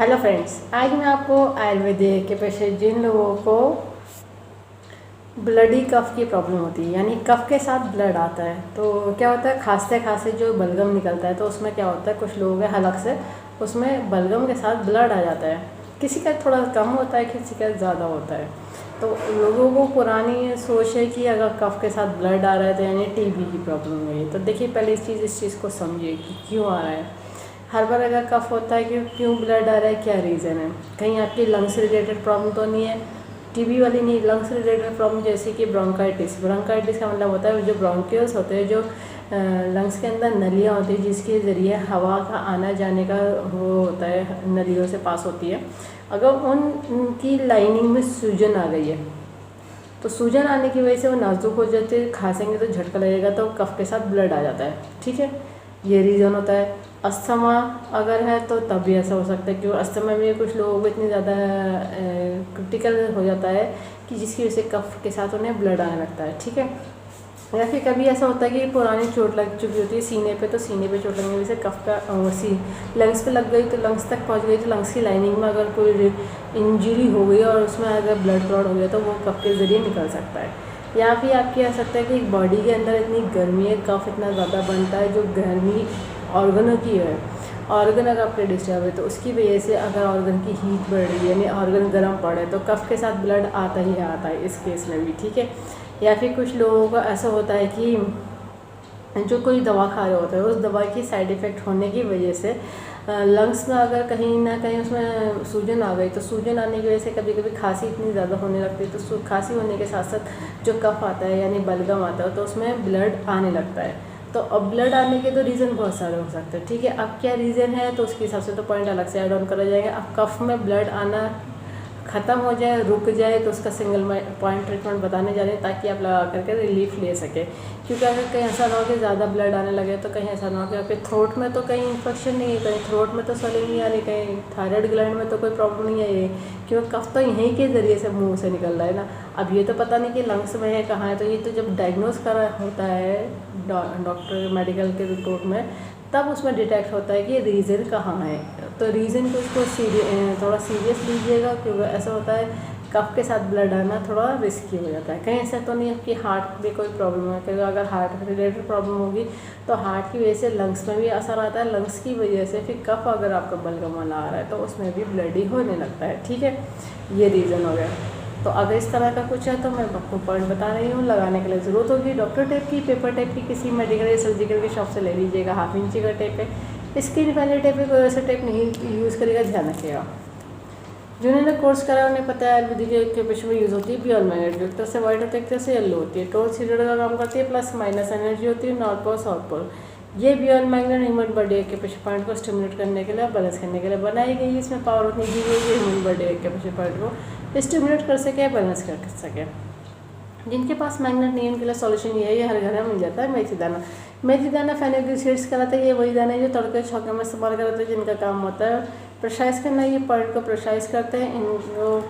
Hello friends, आज मैं आपको आयुर्वेदिक के पेशे जिन लोगों को ब्लडी कफ की प्रॉब्लम होती है, यानी कफ के साथ ब्लड आता है, तो क्या होता है, खांसते खांसते जो बलगम निकलता है तो उसमें क्या होता है, कुछ लोगों के हलक से उसमें बलगम के साथ ब्लड आ जाता है। किसी का थोड़ा कम होता है, किसी का ज़्यादा होता है। तो लोगों को पुरानी सोच है कि अगर कफ के साथ ब्लड आ रहा है तो यानी टीबी की प्रॉब्लम है। तो देखिए, पहले इस चीज़ को समझिए कि क्यों आ रहा है। हर बार अगर कफ होता है कि क्यों ब्लड आ रहा है, क्या रीज़न है। कहीं आपकी लंग्स रिलेटेड प्रॉब्लम तो नहीं है, टीबी वाली नहीं, लंग्स रिलेटेड प्रॉब्लम जैसे कि ब्रोंकाइटिस। ब्रोंकाइटिस का मतलब होता है जो ब्रोंकियल्स होते हैं, जो लंग्स के अंदर नलियाँ होती हैं जिसके ज़रिए हवा का आना जाने का वो होता है, नलियों से पास होती है। अगर उनकी लाइनिंग में सूजन आ गई है तो सूजन आने की वजह से वो नाजुक हो जाते हैं, खांसेंगे तो झटका लगेगा तो कफ के साथ ब्लड आ जाता है। ठीक है, ये रीज़न होता है। अस्थमा अगर है तो तब भी ऐसा हो सकता है, क्योंकि अस्थमा में कुछ लोगों को इतनी ज़्यादा क्रिटिकल हो जाता है कि जिसकी वजह से कफ के साथ उन्हें ब्लड आने लगता है। ठीक है, या फिर कभी ऐसा होता है कि पुरानी चोट लग चुकी होती है सीने पे, तो सीने पे चोट लगने की वजह से कफ का लंग्स पे लग गई तो लंग्स तक पहुंच गई, तो लंग्स की लाइनिंग में अगर कोई इंजरी हो गई और उसमें अगर ब्लड क्लॉट हो गया तो वो कफ के ज़रिए निकल सकता है। या फिर आपकी आ सकता है कि बॉडी के अंदर इतनी गर्मी है, कफ इतना ज़्यादा बनता है, जो गर्मी ऑर्गनों की है, ऑर्गन अगर आपके डिस्टर्ब है तो उसकी वजह से अगर ऑर्गन की हीट बढ़ रही है, यानी ऑर्गन गर्म पड़े, तो कफ के साथ ब्लड आता ही आता है इस केस में भी। ठीक है, या फिर कुछ लोगों का ऐसा होता है कि जो कोई दवा खा रहे होते हैं, उस दवा की साइड इफ़ेक्ट होने की वजह से लंग्स में अगर कहीं ना कहीं उसमें सूजन आ गई, तो सूजन आने की वजह से कभी कभी खांसी इतनी ज़्यादा होने लगती है, तो खांसी होने के साथ साथ जो कफ आता है यानी बलगम आता है तो उसमें ब्लड आने लगता है। तो अब ब्लड आने के तो रीज़न बहुत सारे हो सकते हैं। ठीक है, अब क्या रीज़न है तो उसके हिसाब से तो पॉइंट अलग से ऐड ऑन करा जाएगा। अब कफ में ब्लड आना ख़त्म हो जाए, रुक जाए, तो उसका सिंगल पॉइंट ट्रीटमेंट बताने जा रहे हैं ताकि आप लगा करके रिलीफ ले सकें। क्योंकि अगर कहीं ऐसा ना हो कि ज़्यादा ब्लड आने लगे, तो कहीं ऐसा ना हो कि आपके थ्रोट में तो कहीं इन्फेक्शन नहीं है, कहीं थ्रोट में तो स्वेलिंग नहीं आ रही, कहीं थायराइड ग्लैंड में तो कोई प्रॉब्लम नहीं है, ये क्योंकि कफ तो यहीं के ज़रिए से मुंह से निकल रहा है ना। अब ये तो पता नहीं कि लंग्स में है कहाँ है, तो ये तो जब डायग्नोज करा होता है डॉक्टर मेडिकल के रिपोर्ट में, तब उसमें डिटेक्ट होता है कि रीज़न कहाँ है। तो रीज़न को उसको थोड़ा सीरियस लीजिएगा, क्योंकि ऐसा होता है कफ के साथ ब्लड आना थोड़ा रिस्की हो जाता है। कहीं ऐसा तो नहीं है कि हार्ट में कोई प्रॉब्लम है, क्योंकि अगर हार्ट रिलेटेड प्रॉब्लम होगी तो हार्ट की वजह से लंग्स में भी असर आता है, लंग्स की वजह से फिर कफ अगर आपका बलगम वाला आ रहा है तो उसमें भी ब्लडी होने लगता है। ठीक है, ये रीज़न हो गया। तो अगर इस तरह का कुछ है तो मैं आपको पॉइंट बता रही हूँ, लगाने के लिए ज़रूरत होगी डॉक्टर टेप की, पेपर टेप की, किसी मेडिकल या सर्जिकल की शॉप से ले लीजिएगा। 1/2 इंची का टेप है, स्किन वाले टेप है, कोई ऐसा टेप नहीं यूज़ करेगा, ध्यान रखिएगा। जिन्होंने कोर्स करा उन्हें पता है आयुर्वेदिक के पेशे में यूज़ होती है बियॉन्ड मैग्नेट, जो एक तरह से वाइट होती है, एक तरह से येलो होती है, टोन सीरियल का काम करती है, प्लस माइनस एनर्जी होती है, नॉर्थ पोल साउथ पोल। ये बियॉन्ड मैग्नेट ह्यूमन बॉडी के पेशे पॉइंट को स्टिमुलेट करने के लिए, बैलेंस करने के लिए बनाई गई है। इसमें पावर उतनी दी गई है ह्यूमन बॉडी के पेशे पॉइंट को स्टिमुलेट कर सके, बैलेंस कर सके। जिनके पास मैग्नेट नहीं है उनके लिए सॉल्यूशन ये है, ये हर घर में मिल जाता है मेथी दाना। मेथी दाना फेनुग्रीक सीड्स कराते हैं, ये वही दाना है जो तड़के छौके में इस्तेमाल करते हैं, जिनका काम होता है प्रेशराइज करना। ये पॉइंट को प्रेशराइज करते हैं। इनको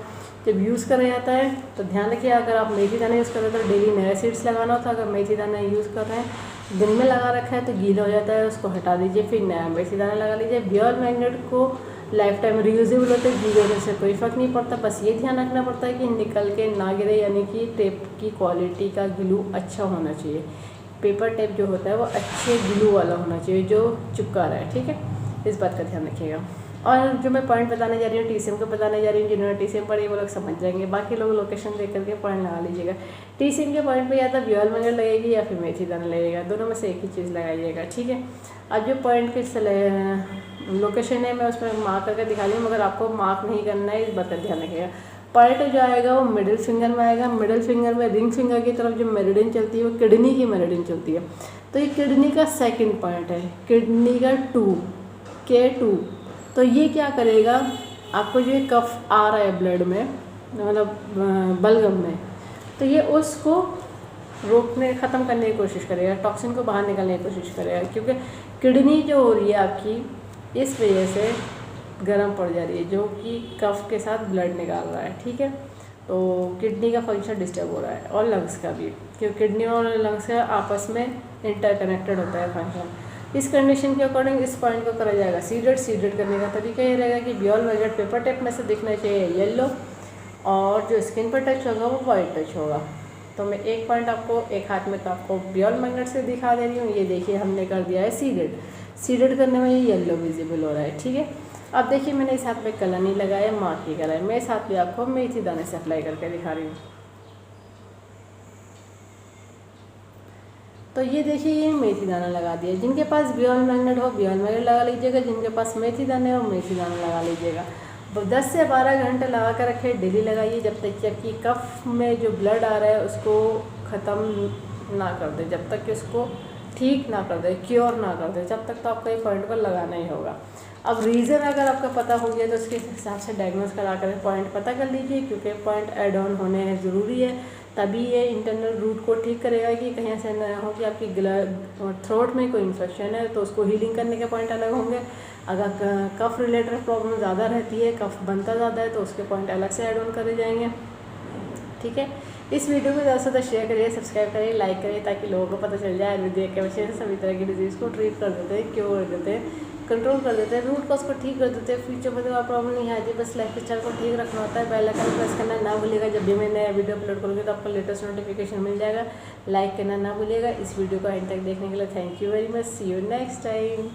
जब यूज़ करा जाता है तो ध्यान रखिए, अगर आप मेथी दाना यूज़ कर रहे हैं तो डेली नया सीड्स लगाना होता है। अगर मेथी दाना यूज़ कर रहे हैं, दिन में लगा रखा है तो गीला हो जाता है, उसको हटा दीजिए, फिर नया मेथी दाना लगा लीजिए। बियॉन्ड मैग्नेट को लाइफ टाइम रीयूजेबल होते हैं, गीले होने से कोई फ़र्क नहीं पड़ता। बस ये ध्यान रखना पड़ता है कि निकल के ना गिरे, यानी कि टेप की क्वालिटी का ग्लू अच्छा होना चाहिए। पेपर टेप जो होता है वो अच्छे ग्लू वाला होना चाहिए जो चिपका रहा है। ठीक है, इस बात का ध्यान रखिएगा। और जो मैं पॉइंट बताने जा रही हूँ टीसीएम को बताने जा रही हूँ, जिन्होंने टीसीएम पढ़ी वो लोग समझ जाएंगे, बाकी लोग लोकेशन देख करके पॉइंट लगा लीजिएगा। टीसीएम के पॉइंट पे या तो बियॉन्ड मैग्नेट लगेगी या फिर मेथी दाना लगेगा, दोनों में से एक ही चीज़ लगाइएगा। ठीक है, अब जो पॉइंट की लोकेशन है मैं उस पर मार्क करके दिखा रही हूँ, मगर आपको मार्क नहीं करना है, इस बात का ध्यान रखिएगा। पॉइंट जो आएगा वो मिडिल फिंगर में आएगा। मिडिल फिंगर में रिंग फिंगर की तरफ जो मेरिडियन चलती है वो किडनी की मेरिडियन चलती है, तो ये किडनी का सेकंड पॉइंट है, किडनी का K2। तो ये क्या करेगा, आपको जो कफ आ रहा है ब्लड में, मतलब बलगम में, तो ये उसको रोकने ख़त्म करने की कोशिश करेगा, टॉक्सिन को बाहर निकालने की कोशिश करेगा। क्योंकि किडनी जो हो रही है आपकी इस वजह से गर्म पड़ जा रही है, जो कि कफ के साथ ब्लड निकाल रहा है। ठीक है, तो किडनी का फंक्शन डिस्टर्ब हो रहा है और लंग्स का भी, क्योंकि किडनी और लंग्स का आपस में इंटरकनेक्टेड होता है फंक्शन। इस कंडीशन के अकॉर्डिंग इस पॉइंट को करा जाएगा सीडेड। सीडेड करने का तरीका ये रहेगा कि बियॉल मैग्नेट पेपर टेप में से दिखना चाहिए येलो, और जो स्किन पर टच होगा वो वाइट टच होगा। तो मैं एक पॉइंट आपको एक हाथ में तो आपको बियॉल मैग्नेट से दिखा दे रही हूँ। ये देखिए हमने कर दिया है सीडेड। सीडेड करने में ये येलो विजिबल हो रहा है, ठीक है। अब देखिए मैंने इस हाथ पे कलर नहीं लगाया, मार्क ही करा है। मैं इस हाथ पे आपको मेथी दाने से अप्लाई करके दिखा रही हूँ। तो ये देखिए ये मेथी दाना लगा दिया। जिनके पास बियॉल मैग्नेट हो बियॉल मैग्नेट लगा लीजिएगा, जिनके पास मेथी दाने हो मेथी दाना लगा लीजिएगा। 10 से 12 घंटे लगा कर रखे, डेली लगाइए जब तक कि आपकी कफ में जो ब्लड आ रहा है उसको ख़त्म ना कर दे, जब तक कि उसको ठीक ना कर दे, क्योर ना कर दे, जब तक तो आपको ये पॉइंट पर लगाना ही होगा। अब रीज़न अगर आपका पता हो गया तो उसके हिसाब से डायग्नोस करा कर पॉइंट पता कर लीजिए, क्योंकि पॉइंट ऐड ऑन होने ज़रूरी है, तभी ये इंटरनल रूट को ठीक करेगा कि कहीं ऐसे न हो कि आपकी थ्रोट में कोई इन्फेक्शन है तो उसको हीलिंग करने के पॉइंट अलग होंगे। अगर कफ रिलेटेड प्रॉब्लम ज़्यादा रहती है, कफ बनता ज़्यादा है, तो उसके पॉइंट अलग से ऐड ऑन करे जाएंगे, ठीक है। इस वीडियो को ज़्यादा से ज़्यादा शेयर करिए, सब्सक्राइब करिए, लाइक करिए, ताकि लोगों को पता चल जाए आयुर्वेदिक के वजह से सभी तरह की डिजीज़ को ट्रीट कर देते हैं, क्योर कर देते हैं, कंट्रोल कर देते हैं, रूट कॉज को ठीक कर देते हैं। फ्यूचर में तो प्रॉब्लम नहीं आती, बस लाइफ स्टाइल को ठीक रखना होता है। बेल आइकन प्रेस करना ना भूलिएगा, जब भी मैं नया वीडियो अपलोड करूँगी तो आपको लेटेस्ट नोटिफिकेशन मिल जाएगा। लाइक करना ना भूलिएगा। इस वीडियो को एंड तक देखने के लिए thank you very much. See you next time.